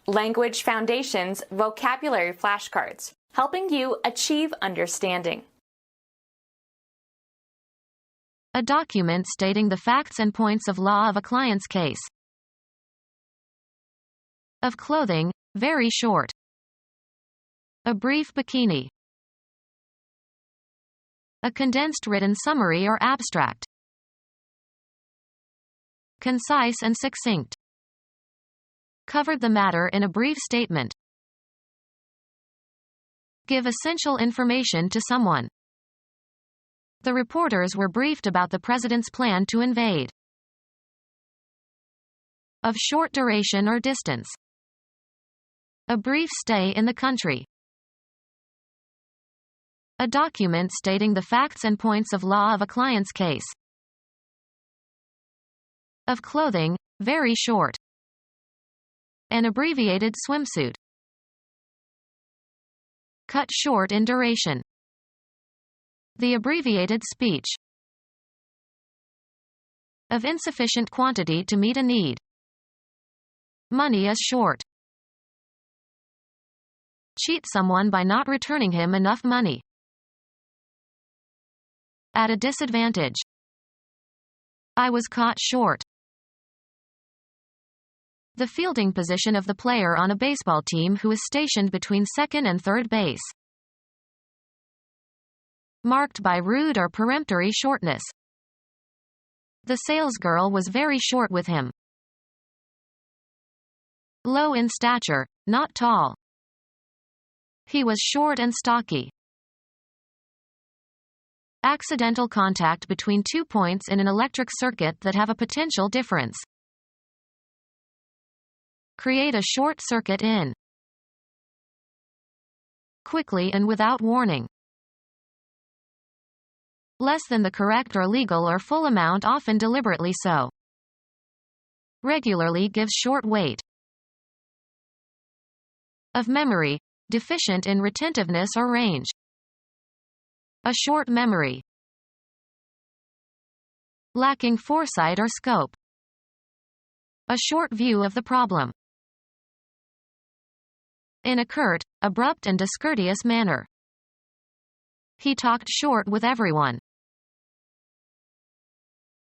Language Foundations Vocabulary Flashcards, helping you achieve understanding. A document stating the facts and points of law of a client's case. Of clothing, very short. A brief bikini. A condensed written summary or abstract. Concise and succinct. Covered the matter in a brief statement. Give essential information to someone. The reporters were briefed about the president's plan to invade. Of short duration or distance. A brief stay in the country. A document stating the facts and points of law of a client's case. Of clothing, very short. An abbreviated swimsuit. Cut short in duration. The abbreviated speech. Of insufficient quantity to meet a need. Money is short. Cheat someone by not returning him enough money. At a disadvantage. I was caught short. The fielding position of the player on a baseball team who is stationed between second and third base. Marked by rude or peremptory shortness. The salesgirl was very short with him. Low in stature, not tall. He was short and stocky. Accidental contact between 2 points in an electric circuit that have a potential difference. Create a short circuit in. Quickly and without warning. Less than the correct or legal or full amount, often deliberately so. Regularly gives short weight. Of memory, deficient in retentiveness or range. A short memory. Lacking foresight or scope. A short view of the problem. In a curt, abrupt and discourteous manner. He talked short with everyone.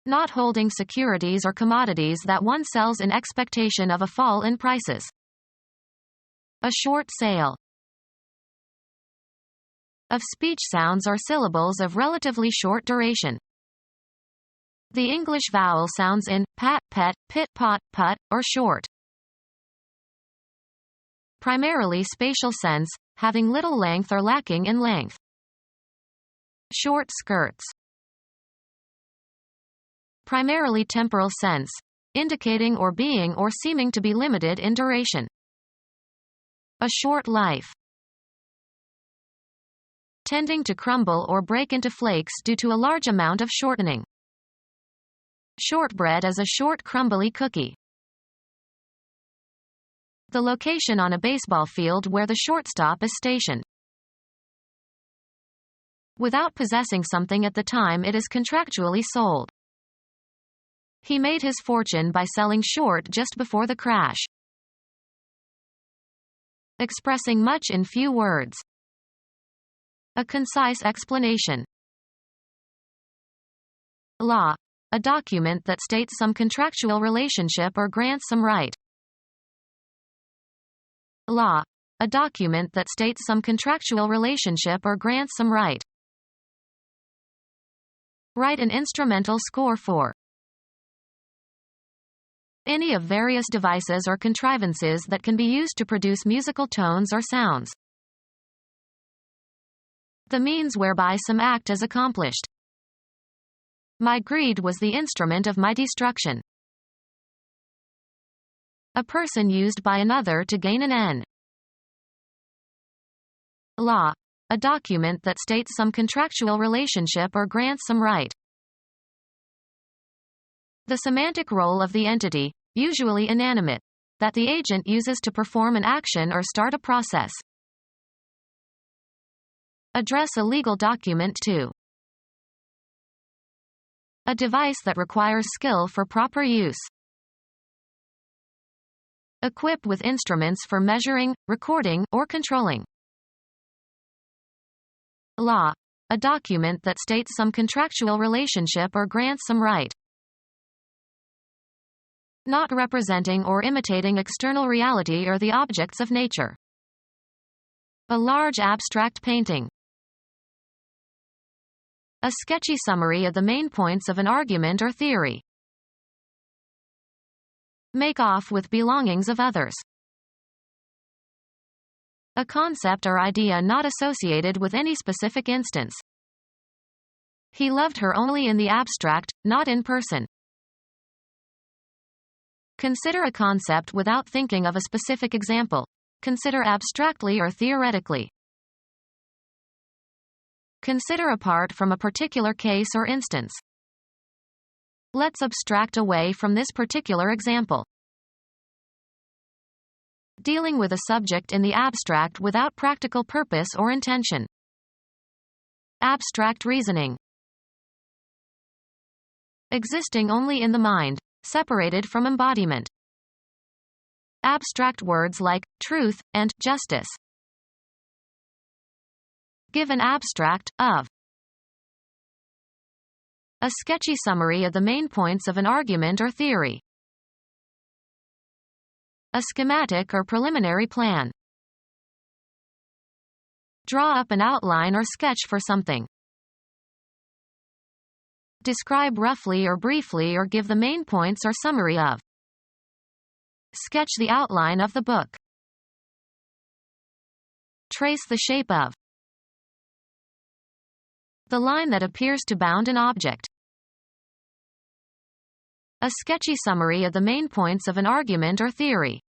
Not holding securities or commodities that one sells in expectation of a fall in prices. A short sale. Of speech sounds or syllables of relatively short duration. The English vowel sounds in pat, pet, pit, pot, put, or short. Primarily spatial sense, having little length or lacking in length. Short skirts. Primarily temporal sense, indicating or being or seeming to be limited in duration. A short life. Tending to crumble or break into flakes due to a large amount of shortening. Shortbread is a short crumbly cookie. The location on a baseball field where the shortstop is stationed. Without possessing something at the time it is contractually sold. He made his fortune by selling short just before the crash. Expressing much in few words. A concise explanation. Law. A document that states some contractual relationship or grants some right. Law. A document that states some contractual relationship or grants some right. Write an instrumental score for. Any of various devices or contrivances that can be used to produce musical tones or sounds. The means whereby some act is accomplished. My greed was the instrument of my destruction. A person used by another to gain an end. Law. A document that states some contractual relationship or grants some right. The semantic role of the entity, usually inanimate, that the agent uses to perform an action or start a process. Address a legal document to. A device that requires skill for proper use. Equipped with instruments for measuring, recording, or controlling. Law. A document that states some contractual relationship or grants some right. Not representing or imitating external reality or the objects of nature. A large abstract painting. A sketchy summary of the main points of an argument or theory. Make off with belongings of others. A concept or idea not associated with any specific instance. He loved her only in the abstract, not in person. Consider a concept without thinking of a specific example. Consider abstractly or theoretically. Consider apart from a particular case or instance. Let's abstract away from this particular example. Dealing with a subject in the abstract without practical purpose or intention. Abstract reasoning. Existing only in the mind, separated from embodiment. Abstract words like truth and justice. Give an abstract of. A sketchy summary of the main points of an argument or theory. A schematic or preliminary plan. Draw up an outline or sketch for something. Describe roughly or briefly or give the main points or summary of. Sketch the outline of the book. Trace the shape of. The line that appears to bound an object. A sketchy summary of the main points of an argument or theory.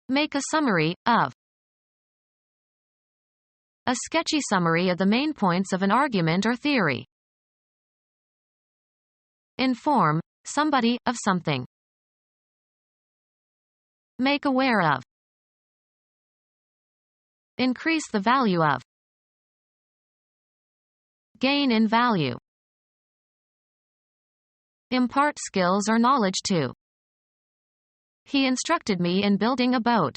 Make a summary of. A sketchy summary of the main points of an argument or theory. Inform somebody of something. Make aware of. Increase the value of. Gain in value. Impart skills or knowledge to. He instructed me in building a boat.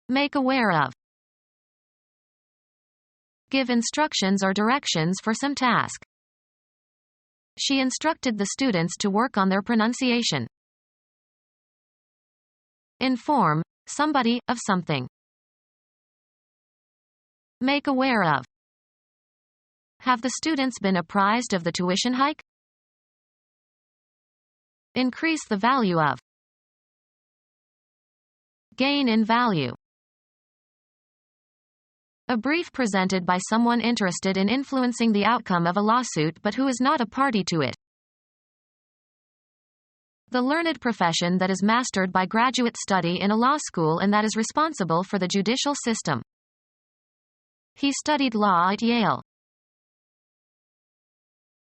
Make aware of. Give instructions or directions for some task. She instructed the students to work on their pronunciation. Inform somebody of something. Make aware of. Have the students been apprised of the tuition hike? Increase the value of. Gain in value. A brief presented by someone interested in influencing the outcome of a lawsuit but who is not a party to it. The learned profession that is mastered by graduate study in a law school and that is responsible for the judicial system. He studied law at Yale.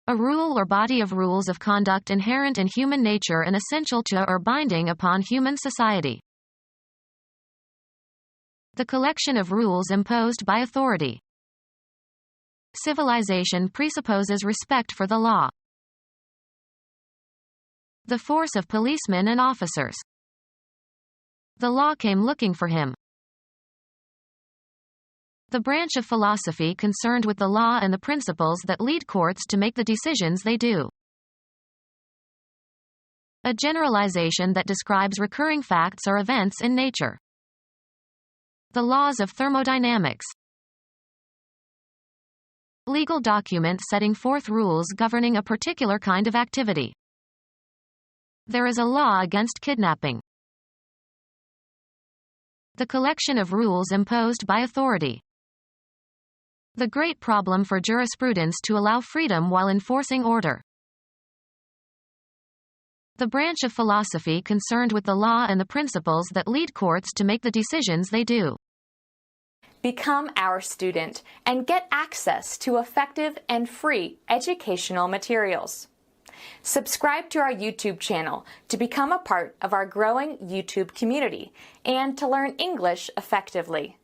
A rule or body of rules of conduct inherent in human nature and essential to or binding upon human society. The collection of rules imposed by authority. Civilization presupposes respect for the law. The force of policemen and officers. The law came looking for him. The branch of philosophy concerned with the law and the principles that lead courts to make the decisions they do. A generalization that describes recurring facts or events in nature. The laws of thermodynamics. Legal document setting forth rules governing a particular kind of activity. There is a law against kidnapping. The collection of rules imposed by authority. The great problem for jurisprudence to allow freedom while enforcing order. The branch of philosophy concerned with the law and the principles that lead courts to make the decisions they do. Become our student and get access to effective and free educational materials. Subscribe to our YouTube channel to become a part of our growing YouTube community and to learn English effectively.